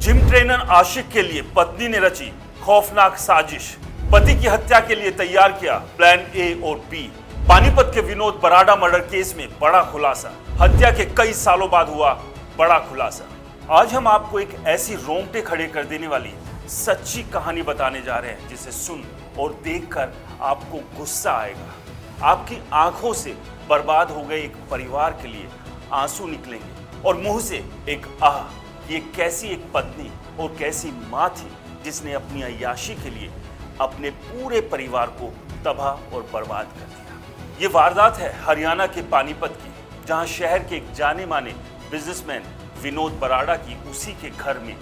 Gym trainer आशिक के लिए पत्नी ने रची खौफनाक साजिश। पति की हत्या के लिए तैयार किया प्लान ए और बी। पानीपत के विनोद बराड़ा मर्डर केस में बड़ा खुलासा। हत्या के कई सालों बाद हुआ बड़ा खुलासा। आज हम आपको एक ऐसी रोंगटे खड़े कर देने वाली सच्ची कहानी बताने जा रहे हैं जिसे सुन और देखकर आपको गुस्सा आएगा। आपकी आंखों से बर्बाद हो गए एक परिवार के लिए आंसू निकलेंगे और मुंह से एक आह। ये कैसी एक पत्नी और कैसी मां थी जिसने अपनी अय्याशी के लिए अपने पूरे परिवार को तबाह और बर्बाद कर दिया। ये वारदात है हरियाणा के पानीपत की, जहां शहर के एक जाने माने बिजनेसमैन विनोद बराड़ा की उसी के घर में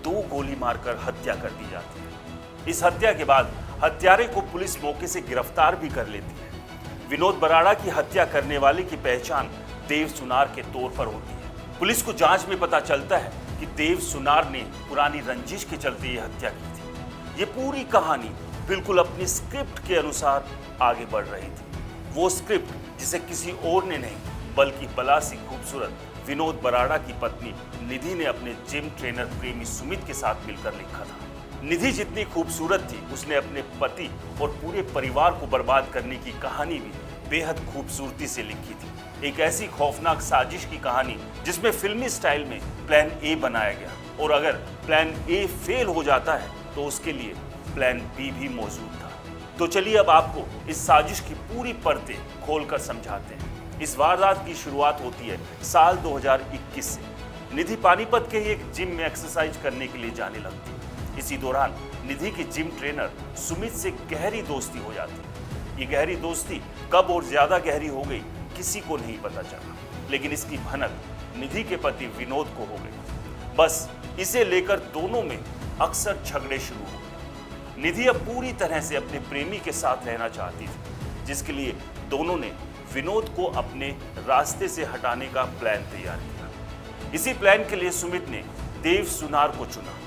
2 गोली मारकर हत्या कर दी जाती है। इस हत्या के बाद हत्यारे को पुलिस मौके से गिरफ्तार भी कर लेती है। विनोद बराड़ा की हत्या करने वाले की पहचान देव सुनार के तौर पर होती है। पुलिस को जांच में पता चलता है कि देव सुनार ने पुरानी रंजिश के चलते ये हत्या की थी। ये पूरी कहानी बिल्कुल अपनी स्क्रिप्ट के अनुसार आगे बढ़ रही थी। वो स्क्रिप्ट जिसे किसी और ने नहीं बल्कि बला सी खूबसूरत विनोद बराड़ा की पत्नी निधि ने अपने जिम ट्रेनर प्रेमी सुमित के साथ मिलकर लिखा था। निधि जितनी खूबसूरत थी, उसने अपने पति और पूरे परिवार को बर्बाद करने की कहानी भी बेहद खूबसूरती से लिखी थी। एक ऐसी खौफनाक साजिश की कहानी जिसमें फिल्मी स्टाइल में प्लान ए बनाया गया, और अगर प्लान ए फेल हो जाता है तो उसके लिए प्लान बी भी मौजूद था। तो चलिए अब आपको इस साजिश की पूरी परतें खोलकर समझाते हैं। इस वारदात की शुरुआत होती है साल 2021 से। निधि पानीपत के ही एक जिम में एक्सरसाइज करने के लिए जाने लगती है। इसी दौरान निधि की जिम ट्रेनर सुमित से गहरी दोस्ती हो जाती है। ये गहरी दोस्ती कब और ज्यादा गहरी हो गई किसी को नहीं पता चला, लेकिन इसकी भनक निधि के पति विनोद को हो गई। बस इसे लेकर दोनों में अक्सर झगड़े शुरू हो गए। निधि अब पूरी तरह से अपने प्रेमी के साथ रहना चाहती थी, जिसके लिए दोनों ने विनोद को अपने रास्ते से हटाने का प्लान तैयार किया। इसी प्लान के लिए सुमित ने देव सुनार को चुना।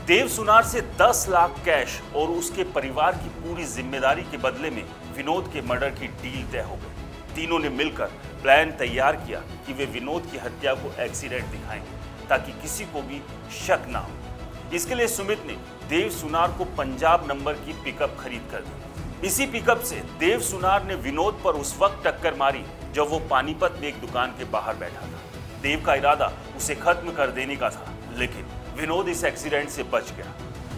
देव सुनार से 10 लाख कैश और उसके परिवार की पूरी जिम्मेदारी के बदले में विनोद के मर्डर की डील तय हो गई। तीनों ने मिलकर प्लान तैयार किया कि वे विनोद की हत्या को एक्सीडेंट दिखाएंगे ताकि किसी को भी शक ना हो। इसके लिए सुमित ने देव सुनार को पंजाब नंबर की पिकअप खरीद कर दी। इसी पिकअप से देव सुनार ने विनोद पर उस वक्त टक्कर मारी जब वो पानीपत में एक दुकान के बाहर बैठा था। देव का इरादा उसे खत्म कर देने का था, लेकिन विनोद इस एक्सीडेंट से बच गया।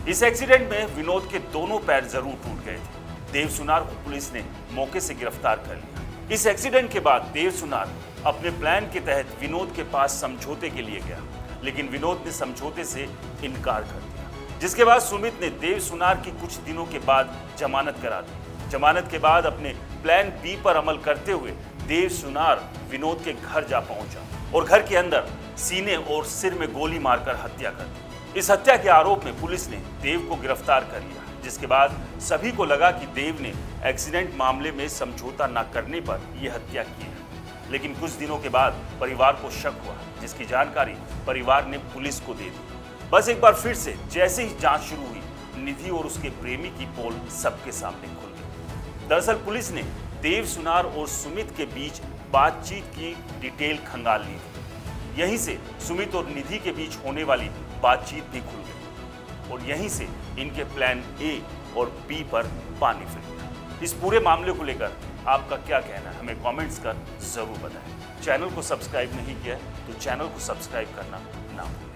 इस एक्सीडेंट में विनोद के दोनों पैर जरूर टूट गए थे। देव सुनार को पुलिस ने मौके से गिरफ्तार कर लिया। इस एक्सीडेंट के बाद देव सुनार अपने प्लान के तहत विनोद के पास समझौते के लिए गया, लेकिन विनोद ने समझौते से इनकार कर दिया, जिसके बाद सुमित ने देव सुनार की कुछ दिनों के बाद जमानत करा दी। जमानत के बाद अपने प्लान बी पर अमल करते हुए देव सुनार विनोद के घर जा पहुंचा और घर के अंदर सीने और सिर में गोली मारकर हत्या कर दी। इस हत्या के आरोप में पुलिस ने देव को गिरफ्तार कर लिया, जिसके बाद सभी को लगा कि देव ने एक्सीडेंट मामले में समझौता न करने पर यह हत्या की है। लेकिन कुछ दिनों के बाद परिवार को शक हुआ, जिसकी जानकारी परिवार ने पुलिस को दे दी। बस एक बार फिर से जैसे ही जांच शुरू हुई, निधि और उसके प्रेमी की पोल सबके सामने खुल गई। दरअसल पुलिस ने देव सुनार और सुमित के बीच बातचीत की डिटेल खंगाल ली थी। यहीं से सुमित और निधि के बीच होने वाली बातचीत भी खुल गई और यहीं से इनके प्लान ए और बी पर पानी फिर गया। इस पूरे मामले को लेकर आपका क्या कहना है, हमें कमेंट्स कर जरूर बताएं। चैनल को सब्सक्राइब नहीं किया तो चैनल को सब्सक्राइब करना ना भूलें।